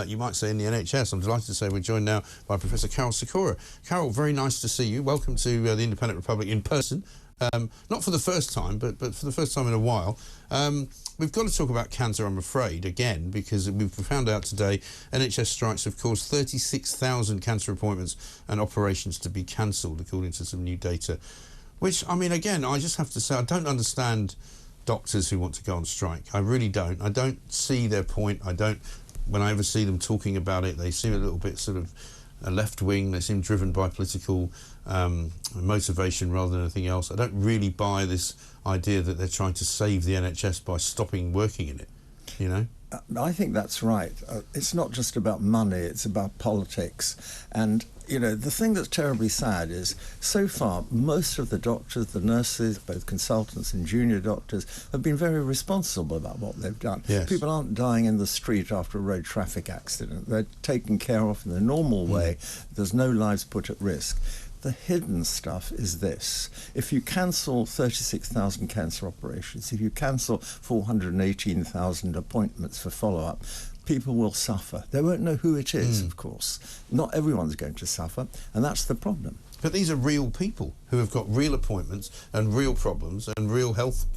you might say in the NHS. I'm delighted to say we're joined now by Professor Karol Sikora. Karol, very nice to see you. Welcome to the Independent Republic in person. Not for the first time, but for the first time in a while. We've got to talk about cancer, I'm afraid, again, because we've found out today NHS strikes have caused 36,000 cancer appointments and operations to be cancelled, according to some new data. Which, I mean, again, I just have to say, I don't understand doctors who want to go on strike. I really don't. I don't see their point. When I ever see them talking about it, they seem a little bit sort of left-wing. They seem driven by political motivation rather than anything else. I don't really buy this idea that they're trying to save the NHS by stopping working in it, you know? I think that's right. It's not just about money, it's about politics. And, you know, the thing that's terribly sad is, so far, most of the doctors, the nurses, both consultants and junior doctors, have been very responsible about what they've done. Yes. People aren't dying in the street after a road traffic accident. They're taken care of in the normal way. There's no lives put at risk. The hidden stuff is this. If you cancel 36,000 cancer operations, if you cancel 418,000 appointments for follow-up, people will suffer. They won't know who it is, of course. Not everyone's going to suffer, and that's the problem. But these are real people who have got real appointments and real problems and real health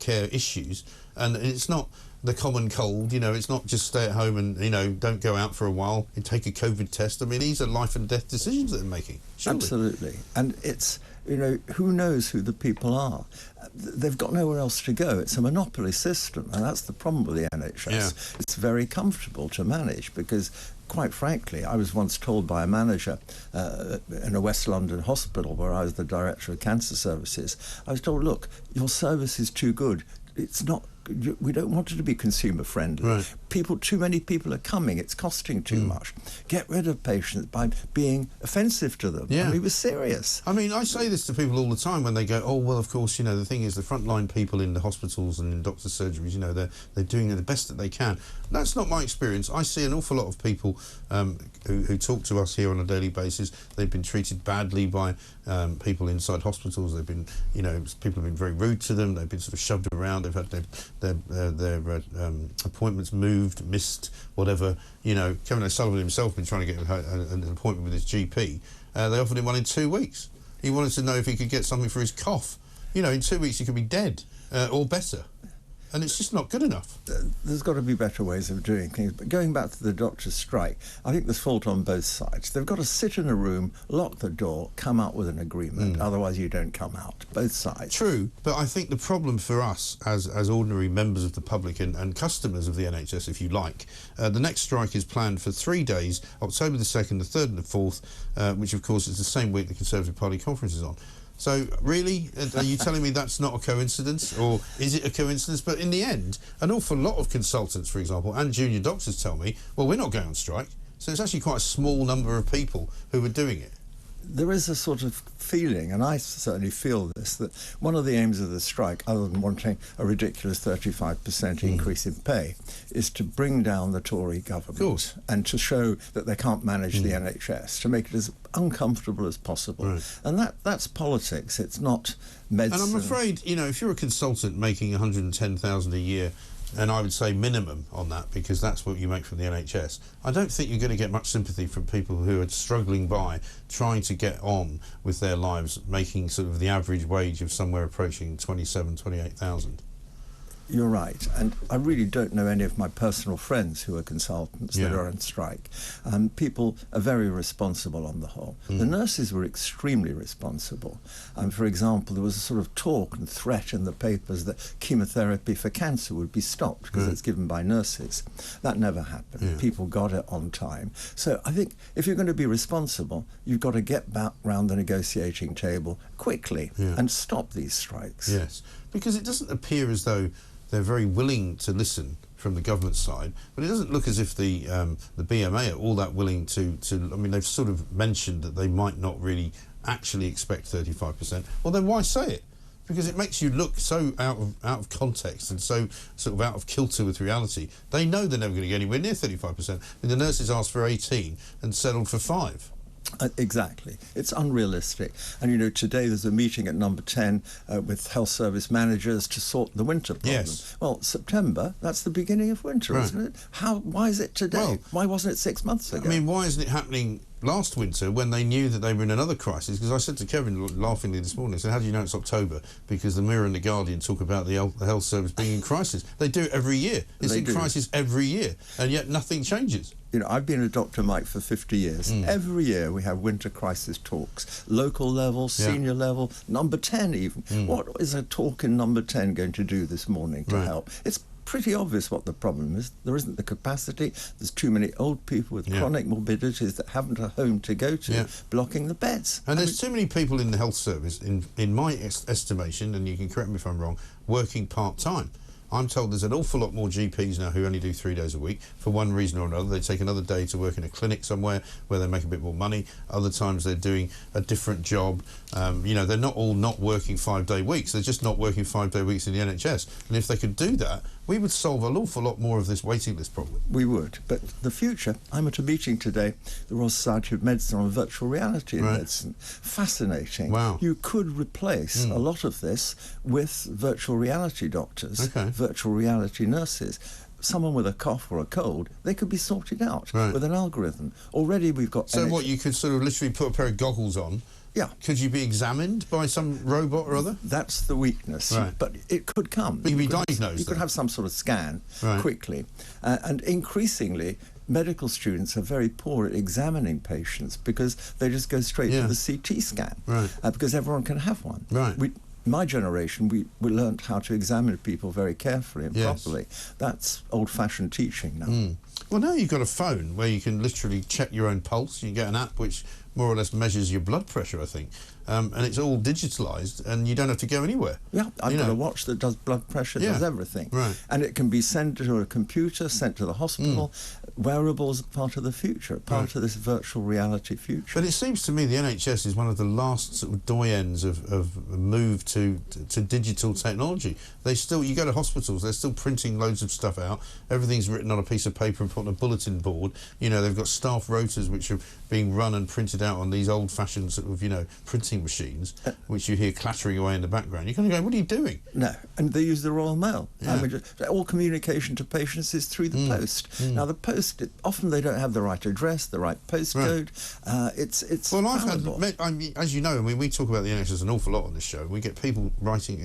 care issues, and it's not the common cold, you know, it's not just stay at home and, you know, don't go out for a while and take a COVID test. I mean, these are life and death decisions that they're making, surely. Absolutely. And it's, you know, who knows who the people are? They've got nowhere else to go. It's a monopoly system, and that's the problem with the NHS. Yeah. It's very comfortable to manage because, quite frankly, I was once told by a manager in a West London hospital where I was the director of cancer services, I was told, look, your service is too good. It's not, we don't want it to be consumer friendly. Right. Too many people are coming, it's costing too much. Get rid of patients by being offensive to them. Yeah. I mean, we're serious. I mean, I say this to people all the time when they go, oh, well, of course, you know, the thing is the frontline people in the hospitals and in doctors' surgeries, you know, they're doing the best that they can. That's not my experience. I see an awful lot of people who talk to us here on a daily basis. They've been treated badly by people inside hospitals. They've been, you know, people have been very rude to them. They've been sort of shoved around. They've had their appointments moved, missed, whatever. You know, Kevin O'Sullivan himself been trying to get an appointment with his GP. They offered him one in 2 weeks. He wanted to know if he could get something for his cough. You know, in 2 weeks he could be dead or better. And it's just not good enough. There's got to be better ways of doing things. But going back to the doctor's strike, I think there's fault on both sides. They've got to sit in a room, lock the door, come out with an agreement. Otherwise you don't come out. Both sides. True, but I think the problem for us as ordinary members of the public and customers of the NHS, if you like, the next strike is planned for 3 days, October the 2nd, the 3rd and the 4th, which of course is the same week the Conservative Party conference is on. So, really, are you telling me that's not a coincidence, or is it a coincidence? But in the end, an awful lot of consultants, for example, and junior doctors tell me, well, we're not going on strike. So it's actually quite a small number of people who are doing it. There is a sort of feeling, and I certainly feel this, that one of the aims of the strike, other than wanting a ridiculous 35% increase in pay, is to bring down the Tory government and to show that they can't manage the NHS, to make it as uncomfortable as possible. Right. And that's politics, it's not medicine. And I'm afraid, you know, if you're a consultant making $110,000 a year, and I would say minimum on that, because that's what you make from the NHS, I don't think you're going to get much sympathy from people who are struggling by, trying to get on with their lives, making sort of the average wage of somewhere approaching 27,000, 28,000. You're right, and I really don't know any of my personal friends who are consultants that are on strike. People are very responsible on the whole. The nurses were extremely responsible. For example, there was a sort of talk and threat in the papers that chemotherapy for cancer would be stopped because it's given by nurses. That never happened. People got it on time. So I think if you're going to be responsible, you've got to get back round the negotiating table quickly and stop these strikes. Yes, because it doesn't appear as though they're very willing to listen from the government side, but it doesn't look as if the BMA are all that willing to. I mean, they've sort of mentioned that they might not really actually expect 35%. Well, then why say it? Because it makes you look so out of context and so sort of out of kilter with reality. They know they're never going to get anywhere near 35%. I mean, the nurses asked for 18 and settled for 5. Exactly. It's unrealistic. And, you know, today there's a meeting at number 10 with health service managers to sort the winter problem. Yes. Well, September, that's the beginning of winter, Right. isn't it? Why is it today? Well, why wasn't it 6 months ago? I mean, why isn't it happening last winter when they knew that they were in another crisis? Because I said to Kevin laughingly this morning, I said, how do you know it's October? Because the Mirror and the Guardian talk about the health service being in crisis. They do it every year. It's in crisis every year, and yet nothing changes. You know, I've been a doctor, Mike, for 50 years. Every year we have winter crisis talks, local level, senior level, number 10 even. What is a talk in number 10 going to do this morning to help? It's pretty obvious what the problem is. There isn't the capacity. There's too many old people with chronic morbidities that haven't a home to go to, blocking the beds. And there's too many people in the health service, in my estimation, and you can correct me if I'm wrong, working part-time. I'm told there's an awful lot more GPs now who only do 3 days a week for one reason or another. They take another day to work in a clinic somewhere where they make a bit more money. Other times they're doing a different job. You know, they're not all not working 5-day weeks. They're just not working 5-day weeks in the NHS. And if they could do that, we would solve an awful lot more of this waiting list problem. We would. But the future, I'm at a meeting today, the Royal Society of Medicine on virtual reality in medicine. Fascinating. Wow. You could replace a lot of this with virtual reality doctors, virtual reality nurses. Someone with a cough or a cold, they could be sorted out with an algorithm. Already we've got... So what, you could sort of literally put a pair of goggles on? Yeah. Could you be examined by some robot or other? That's the weakness. But it could come. But you'd be diagnosed. You could have some sort of scan quickly. And increasingly, medical students are very poor at examining patients because they just go straight to the CT scan because everyone can have one. My generation, we learnt how to examine people very carefully and properly. That's old-fashioned teaching now. Well, now you've got a phone where you can literally check your own pulse. You get an app which more or less measures your blood pressure, I think. And it's all digitalised, and you don't have to go anywhere. Yeah, I've got a watch that does blood pressure, does everything. And it can be sent to a computer, sent to the hospital. Wearables are part of the future, part of this virtual reality future. But it seems to me the NHS is one of the last sort of doyens of move to digital technology. You go to hospitals, they're still printing loads of stuff out. Everything's written on a piece of paper and put on a bulletin board. You know, they've got staff rotors which are being run and printed out on these old-fashioned sort of, you know, printing machines, which you hear clattering away in the background. You're kind of going, what are you doing? No, and they use the Royal Mail. I mean, all communication to patients is through the post. Now, the post, often they don't have the right address, the right postcode. It's well, I've had, as you know, I mean, we talk about the NHS an awful lot on this show. We get people writing,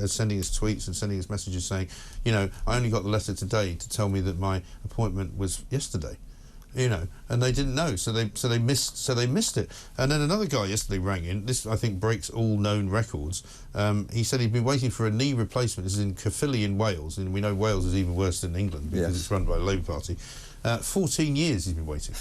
sending us tweets and sending us messages saying, you know, I only got the letter today to tell me that my appointment was yesterday. You know, and they didn't know, so they missed it. And then another guy yesterday rang in. This, I think, breaks all known records. He said he'd been waiting for a knee replacement. This is in Caerphilly in Wales, and we know Wales is even worse than England because it's run by the Labour Party. 14 years he's been waiting.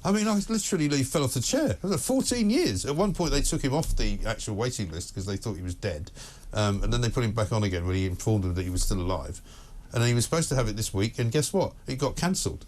I mean, I literally fell off the chair. 14 years. At one point, they took him off the actual waiting list because they thought he was dead, and then they put him back on again when he informed them that he was still alive. And then he was supposed to have it this week, and guess what? It got cancelled.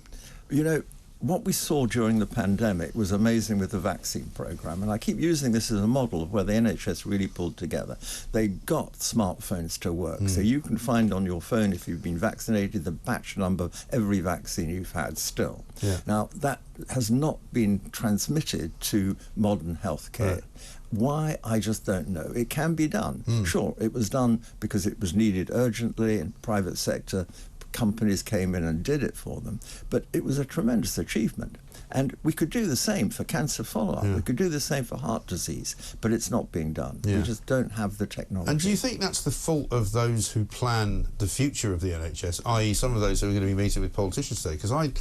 You know, what we saw during the pandemic was amazing with the vaccine programme, and I keep using this as a model of where the NHS really pulled together. They got smartphones to work, so you can find on your phone, if you've been vaccinated, the batch number of every vaccine you've had still. Now, that has not been transmitted to modern healthcare. Why, I just don't know. It can be done. Sure, it was done because it was needed urgently, and private sector companies came in and did it for them, but it was a tremendous achievement. And we could do the same for cancer follow-up. We could do the same for heart disease, but it's not being done. We just don't have the technology. And do you think that's the fault of those who plan the future of the NHS, i.e. some of those who are going to be meeting with politicians today? Because I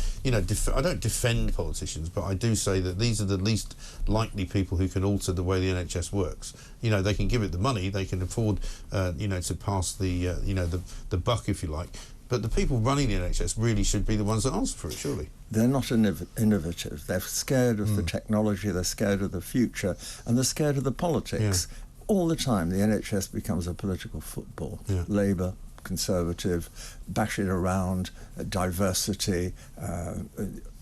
don't defend politicians, but I do say that these are the least likely people who can alter the way the NHS works. You know, they can give it the money, they can afford, to pass the buck, if you like. But the people running the NHS really should be the ones that answer for it, surely. They're not innovative. They're scared of the technology, they're scared of the future, and they're scared of the politics. All the time, the NHS becomes a political football. Labour, Conservative, bash it around, diversity,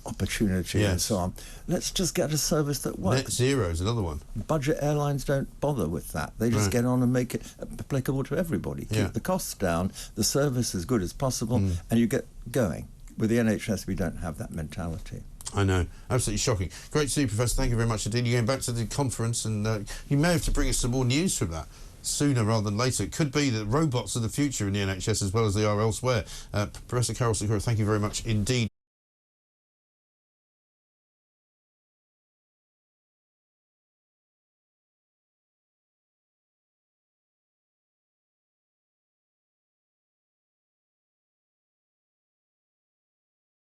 opportunity and so on. Let's just get a service that works. Net zero is another one. Budget airlines don't bother with that. They just get on and make it applicable to everybody. Keep the costs down, the service as good as possible, and you get going. With the NHS, we don't have that mentality. I know, absolutely shocking. Great to see you, Professor. Thank you very much indeed. You're going back to the conference, and you may have to bring us some more news from that sooner rather than later. It could be that robots are the future in the NHS as well as they are elsewhere. Professor Karol Sikora, thank you very much indeed.